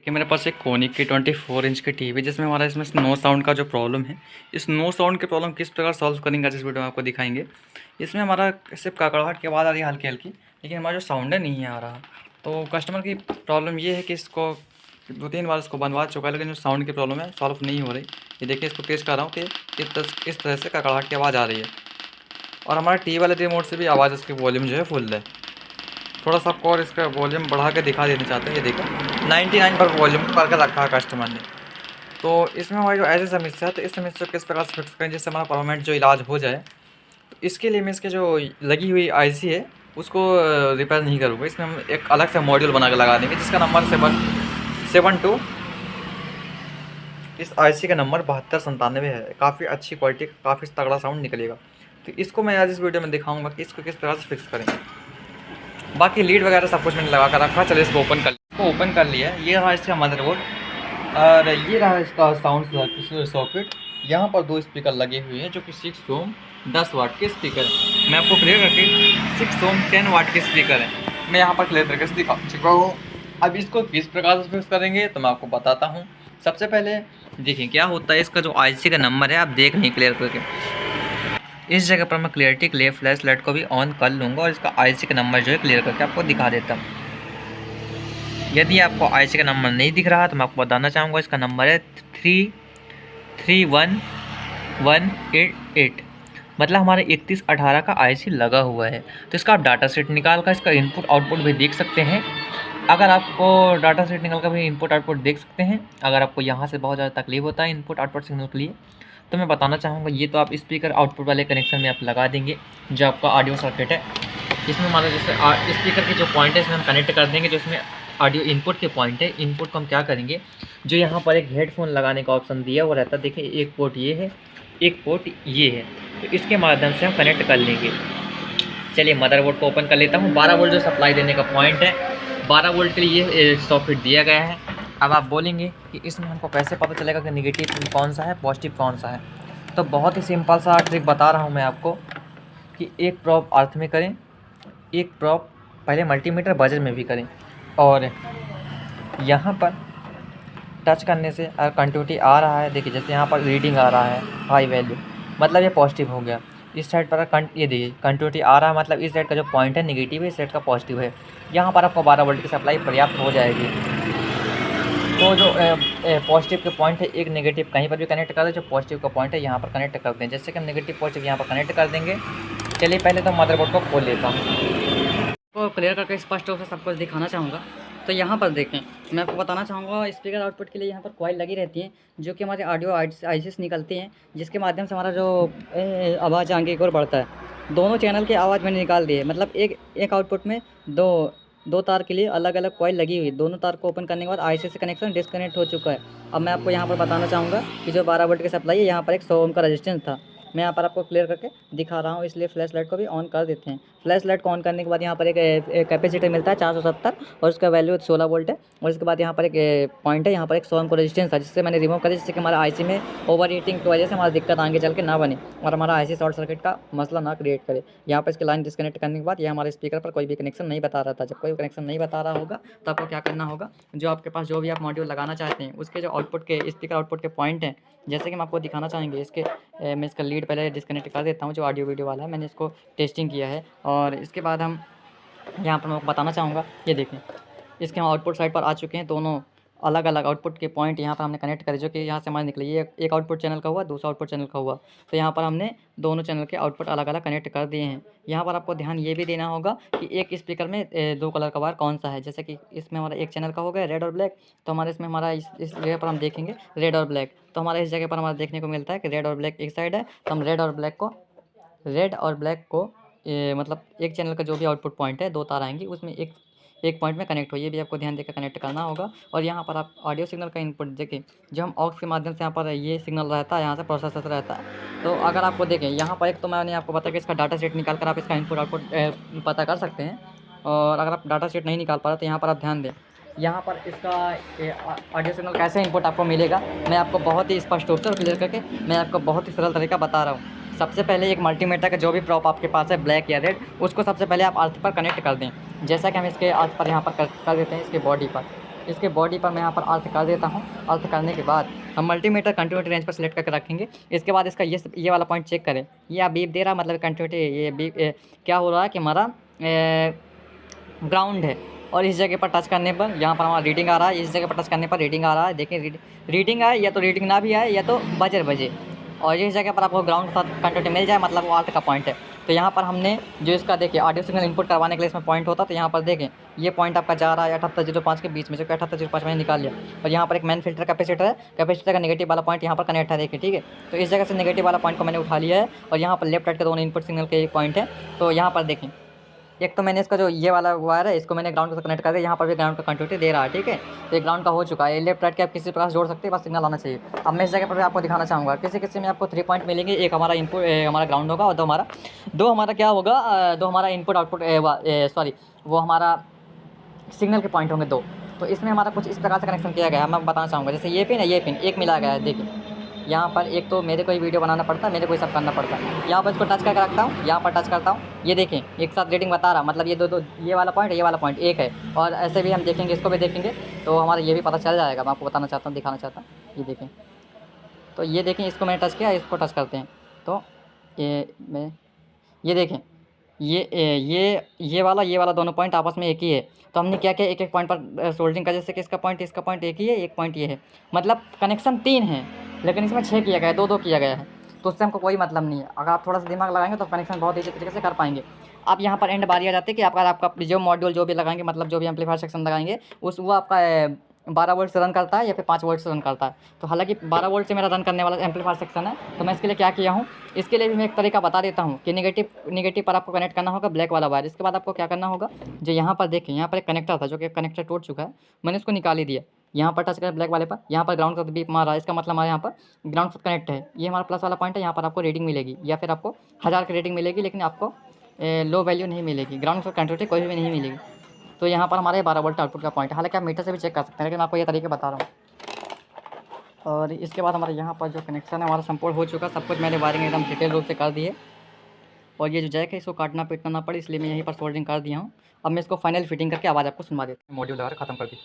कि मेरे पास एक कोनिक की 24 इंच की टीवी जिसमें हमारा इसमें नो साउंड का जो प्रॉब्लम है, इस नो साउंड के प्रॉब्लम किस प्रकार सॉल्व करेंगे आज इस वीडियो में आपको दिखाएंगे। इसमें हमारा सिर्फ कड़कड़ाहट की आवाज़ आ रही है हल्की हल्की, लेकिन हमारा जो साउंड है नहीं आ रहा। तो कस्टमर की प्रॉब्लम ये है कि इसको 2-3 बार इसको बनवा चुका है, लेकिन जो साउंड की प्रॉब्लम है सॉल्व नहीं हो रही। ये देखिए, इसको टेस्ट कर रहा हूँ कि किस तरह से कड़कड़ाहट की आवाज़ आ रही है। और हमारा टीवी वाले रिमोट से भी आवाज़ इसकी वॉल्यूम जो है फुल है। थोड़ा सा आपको और इसका वॉल्यूम बढ़ा के दिखा देना चाहते हैं। ये देखो 99 पर वॉल्यूम करके रखा है कस्टमर ने। तो इसमें हमारी जो ऐसी समस्या है, तो इस समस्या को किस प्रकार से फिक्स करें जिससे हमारा परमानेंट जो इलाज हो जाए। तो इसके लिए मैं इसके जो लगी हुई आईसी है उसको रिपेयर नहीं करूँगा। इसमें हम एक अलग से मॉड्यूल बना के लगा देंगे जिसका नंबर 772, इस आईसी का नंबर 7297 है। काफ़ी अच्छी क्वालिटी का, काफ़ी तगड़ा साउंड निकलेगा। तो इसको मैं आज इस वीडियो में दिखाऊंगा कि इसको किस प्रकार से फिक्स करें। बाकी लीड वगैरह सब कुछ मैंने लगा कर रखा। चलिए इसको ओपन कर लिया। ये रहा इसका मदरबोर्ड और ये रहा इसका साउंड सॉकेट। यहाँ पर 2 स्पीकर लगे हुए हैं जो कि 6 ओम 10 वाट के स्पीकर हैं। मैं आपको क्लियर करके 6 ओम 10 वाट के स्पीकर हैं मैं यहाँ पर क्लियर करके दिखा चुका हूँ। अब इसको किस प्रकार से फिक्स करेंगे तो मैं आपको बताता हूँ। सबसे पहले देखिए क्या होता है, इसका जो आईसी का नंबर है आप देख लें क्लियर करके। इस जगह पर मैं क्लियरिटी के लिए फ्लैश लाइट को भी ऑन कर लूँगा और इसका आईसी का नंबर जो है क्लियर करके आपको दिखा देता हूँ। यदि आपको आईसी का नंबर नहीं दिख रहा तो मैं आपको बताना चाहूँगा, इसका नंबर है 331188। मतलब हमारे 3118 का आईसी लगा हुआ है। तो इसका आप डाटा सेट निकाल कर इसका इनपुट आउटपुट भी देख सकते हैं। अगर आपको डाटा सेट निकाल कर भी इनपुट आउटपुट देख सकते हैं। अगर आपको यहाँ से बहुत ज़्यादा तकलीफ होता है इनपुट आउटपुट सिग्नल के लिए, तो मैं बताना चाहूँगा ये तो आप स्पीकर आउटपुट वाले कनेक्शन में आप लगा देंगे जो आपका ऑडियो सर्किट है। इसमें हमारा जैसे स्पीकर के जो पॉइंट है इसमें हम कनेक्ट कर देंगे। जो इसमें ऑडियो इनपुट के पॉइंट है, इनपुट को हम क्या करेंगे, जो यहाँ पर एक हेडफोन लगाने का ऑप्शन दिया हुआ रहता है, देखिए एक पोर्ट ये है, एक पोर्ट ये है, तो इसके माध्यम से हम कनेक्ट कर लेंगे। चलिए मदरबोर्ड को ओपन कर लेता हूँ। 12 वोल्ट जो सप्लाई देने का पॉइंट है, 12 वोल्ट के लिए ये सॉकेट दिया गया है। अब आप बोलेंगे कि इसमें हमको कैसे पता चलेगा कि निगेटिव कौन सा है पॉजिटिव कौन सा है। तो बहुत ही सिंपल सा ट्रिक बता रहा हूँ मैं आपको कि एक प्रॉप अर्थ में करें, एक प्रॉप पहले मल्टीमीटर बजर में भी करें, और यहाँ पर टच करने से अगर कंटिन्यूटी आ रहा है, देखिए जैसे यहाँ पर रीडिंग आ रहा है हाई वैल्यू, मतलब ये पॉजिटिव हो गया। इस साइड पर ये देखिए कंटिन्यूटी आ रहा है, मतलब इस साइड का जो पॉइंट है निगेटिव है, इस साइड का पॉजिटिव है। यहाँ पर आपको 12 वोल्ट की सप्लाई पर्याप्त हो जाएगी। तो जो पॉजिटिव के पॉइंट है, एक नेगेटिव कहीं पर भी कनेक्ट कर दें, जो पॉजिटिव का पॉइंट है यहाँ पर कनेक्ट कर दें। जैसे कि हम नेगेटिव पॉजिटिव यहाँ पर कनेक्ट कर देंगे। चलिए पहले तो मदरबोर्ड को खोल लेता हूँ, तो क्लियर करके स्पष्ट रूप से सब कुछ दिखाना चाहूँगा। तो यहाँ पर देखें, मैं आपको बताना चाहूँगा स्पीकर आउटपुट के लिए यहाँ पर कॉइल लगी रहती हैं जो कि हमारे ऑडियो आईसीस निकलती हैं, जिसके माध्यम से हमारा जो आवाज़ आगे की ओर बढ़ता है। दोनों चैनल की आवाज़ मैंने निकाल दी है, मतलब एक आउटपुट में दो तार के लिए अलग अलग कॉइल लगी हुई है। दोनों तार को ओपन करने के बाद आईसी से कनेक्शन डिस्कनेक्ट हो चुका है। अब मैं आपको यहाँ पर बताना चाहूँगा कि जो 12 वोल्ट की सप्लाई है, यहाँ पर एक 100 ओम का रेजिस्टेंस था। मैं यहाँ पर आपको क्लियर करके दिखा रहा हूँ, इसलिए फ्लैश लाइट को भी ऑन कर देते हैं। फ्लैश लाइट को ऑन करने के बाद यहाँ पर एक कैपेसिटर मिलता है 470 और उसका वैल्यू 16 वोल्ट है। और इसके बाद यहाँ पर एक पॉइंट है, यहाँ पर एक 100 ओम का रेजिस्टेंस था जिससे मैंने रिमूव कर दिया, जिससे कि हमारा आईसी में ओवर हीटिंग की वजह से हमारा दिक्कत आगे चल के ना बने और हमारा आईसी शॉर्ट सर्किट का मसला ना क्रिएट करे। यहाँ पर इसकी लाइन डिस्कनेक्ट करने के बाद ये हमारे स्पीकर पर कोई भी कनेक्शन नहीं बता रहा था। जब कोई कनेक्शन नहीं बता रहा होगा तो आपको क्या करना होगा, जो आपके पास जो भी आप मॉड्यूल लगाना चाहते हैं उसके जो आउटपुट के स्पीकर आउटपुट के पॉइंट हैं, जैसे कि हम आपको दिखाना चाहेंगे। मैं इसका लीड पहले डिस्कनेक्ट कर देता हूँ, जो ऑडियो वीडियो वाला है, मैंने इसको टेस्टिंग किया है। और इसके बाद हम यहाँ पर मैं आपको बताना चाहूँगा, ये देखें इसके हम आउटपुट साइड पर आ चुके हैं। दोनों अलग अलग आउटपुट के पॉइंट यहाँ पर हमने कनेक्ट करे, जो कि यहाँ से हमारे निकले। ये एक आउटपुट चैनल का हुआ, दूसरा आउटपुट चैनल का हुआ। तो यहाँ पर हमने दोनों चैनल के आउटपुट अलग अलग कनेक्ट कर दिए हैं। यहाँ पर आपको ध्यान ये भी देना होगा कि एक स्पीकर में 2 कलर का वायर कौन सा है। जैसे कि इसमें हमारा एक चैनल का हो गया रेड और ब्लैक, तो हमारे इसमें हमारा इस जगह पर हम देखेंगे रेड और ब्लैक। तो हमारे इस जगह पर हमारा देखने को मिलता है कि रेड और ब्लैक एक साइड है, तो हम रेड और ब्लैक को मतलब एक चैनल का जो भी आउटपुट पॉइंट है, 2 तार आएंगी, उसमें एक पॉइंट में कनेक्ट हो। ये भी आपको ध्यान देकर कनेक्ट करना होगा। और यहाँ पर आप ऑडियो सिग्नल का इनपुट देखें, जो हम ऑक्स के माध्यम से यहाँ पर ये सिग्नल रहता है, यहाँ से प्रोसेसर रहता है। तो अगर आपको देखें यहाँ पर एक, तो मैंने आपको बताया कि इसका डाटा सेट निकाल कर आप इसका इनपुट आउटपुट पता कर सकते हैं। और अगर आप डाटा सेट नहीं निकाल पा रहे तो यहाँ पर आप ध्यान दें, यहाँ पर इसका ऑडियो सिग्नल कैसे इनपुट आपको मिलेगा, मैं आपको बहुत ही स्पष्ट रूप से और क्लियर करके मैं आपको बहुत ही सरल तरीका बता रहा हूँ। सबसे पहले एक मल्टीमीटर का जो भी प्रॉप आपके पास है, ब्लैक या रेड, उसको सबसे पहले आप अर्थ पर कनेक्ट कर दें। जैसा कि हम इसके अर्थ पर यहाँ पर कर देते हैं, इसके बॉडी पर। इसके बॉडी पर मैं यहाँ पर अर्थ कर देता हूँ। अर्थ करने के बाद हम मल्टीमीटर कंटिन्यूटी रेंज पर सिलेक्ट करके रखेंगे। इसके बाद इसका ये वाला पॉइंट चेक करें, ये आप बीप दे रहा मतलब कंटिन्यूटी, ये बीप क्या हो रहा है कि हमारा ग्राउंड है। और इस जगह पर टच करने पर यहाँ पर हमारा रीडिंग आ रहा है, इस जगह पर टच करने पर रीडिंग आ रहा है। देखिए रीडिंग आए या तो रीडिंग ना भी आए या तो बजर बजे, और इस जगह पर आपको ग्राउंड के साथ कंटिन्यूटी मिल जाए मतलब वो अर्थ का पॉइंट है। तो यहाँ पर हमने जो इसका देखिए ऑडियो सिग्नल इनपुट करवाने के लिए इसमें पॉइंट होता है, तो यहाँ पर देखें ये पॉइंट आपका जा रहा है 7805 के बीच में, जो कि 7805 मैंने निकाल लिया। और यहाँ पर एक मैन फिल्टर कैपेसिटर है, कैपेसिटर का नेगेटिव वाला पॉइंट यहाँ पर कनेक्ट है, देखिए ठीक है। तो इस जगह से नेगेटिव वाला पॉइंट को मैंने उठा लिया है, और यहाँ पर लेफ्ट राइट के दोनों इनपुट सिग्नल के एक पॉइंट है। तो यहाँ पर देखें, एक तो मैंने इसका जो ये वाला वायर है इसको मैंने ग्राउंड से कनेक्ट करके यहाँ पर भी ग्राउंड का कंटिन्यूटी दे रहा है, ठीक है। तो ये ग्राउंड का हो चुका है। लेफ्ट राइट के आप किसी प्रकार से जोड़ सकते हैं, बस सिग्नल आना चाहिए। अब मैं इस जगह पर भी आपको दिखाना चाहूँगा, किसी किसी में आपको 3 पॉइंट मिलेंगे, एक हमारा इनपुट हमारा ग्राउंड होगा, और दो हमारा क्या होगा, दो हमारा इनपुट आउटपुट सॉरी वो हमारा सिग्नल के पॉइंट होंगे 2। तो इसमें हमारा कुछ इस प्रकार से कनेक्शन किया गया है, मैं बताना चाहूँगा। जैसे ये पिन है, ये पिन एक मिला गया है, देखिए यहाँ पर एक तो मेरे को ही वीडियो बनाना पड़ता है, मेरे को ही सब करना पड़ता है। यहाँ पर इसको टच करके रखता हूँ, यहाँ पर टच करता हूँ, ये देखें एक साथ रीडिंग बता रहा, मतलब ये दो ये वाला पॉइंट ये वाला पॉइंट एक है। और ऐसे भी हम देखेंगे, इसको भी देखेंगे तो हमारा ये भी पता चल जाएगा। मैं आपको बताना चाहता हूँ, दिखाना चाहता हूँ, ये देखें। तो ये देखें, इसको मैंने टच किया, इसको टच करते हैं तो ये देखें, ये वाला दोनों पॉइंट आपस में एक ही है। तो हमने क्या किया, एक एक पॉइंट पर सोल्डरिंग का, जैसे कि इसका पॉइंट एक ही है, एक पॉइंट ये है, मतलब कनेक्शन 3 है, लेकिन इसमें 6 किया गया है, 2 किया गया है। तो उससे हमको कोई मतलब नहीं है। अगर आप थोड़ा सा दिमाग लगाएंगे तो कनेक्शन बहुत ईजी तरीके से कर पाएंगे। अब यहाँ पर एंड बारी आ जाती है कि आपका जो मॉड्यूल जो भी लगाएंगे, मतलब जो भी एम्पलीफायर सेक्शन लगाएंगे वो आपका 12 वोल्ट से रन करता है या फिर 5 वोल्ट से रन करता है। तो हालांकि 12 वोल्ट से मेरा रन करने वाला एम्पलीफायर सेक्शन है, तो मैं इसके लिए क्या किया हूँ, इसके लिए भी मैं एक तरीका बता देता हूँ कि नेगेटिव पर आपको कनेक्ट करना होगा ब्लैक वाला वायर। इसके बाद आपको क्या करना होगा, जो यहाँ पर देखें, यहाँ पर एक कनेक्टर था जो कि कनेक्टर टूट चुका है, मैंने उसको निकाल ही दिया। यहाँ पर टच करें ब्लैक वाले पर, यहाँ पर ग्राउंड का बीप मारा है, इसका मतलब हमारे यहाँ पर ग्राउंड से कनेक्ट है। ये हमारा प्लस वाला पॉइंट है, यहाँ पर आपको रेटिंग मिलेगी या फिर आपको 1000 की रेटिंग मिलेगी, लेकिन आपको लो वैल्यू नहीं मिलेगी, ग्राउंड से कंट्रोल कोई भी नहीं मिलेगी। तो यहाँ पर हमारे 12 वोल्ट आउटपुट का पॉइंट है। हालांकि आप मीटर से भी चेक कर सकते हैं, लेकिन मैं आपको ये तरीके बता रहा हूँ। और इसके बाद हमारे यहाँ पर जो कनेक्शन है हमारा संपूर्ण हो चुका, सब कुछ मैंने वायरिंग एकदम डिटेल रूप से कर दी है। और ये जो जैक है इसको काटना पीटना ना पड़े, इसलिए मैं यहीं पर सोल्डरिंग कर दिया हूँ। अब मैं इसको फाइनल फिटिंग करके आवाज़ आपको सुनवा देता हूँ। मॉड्यूल लगा खत्म कर दी।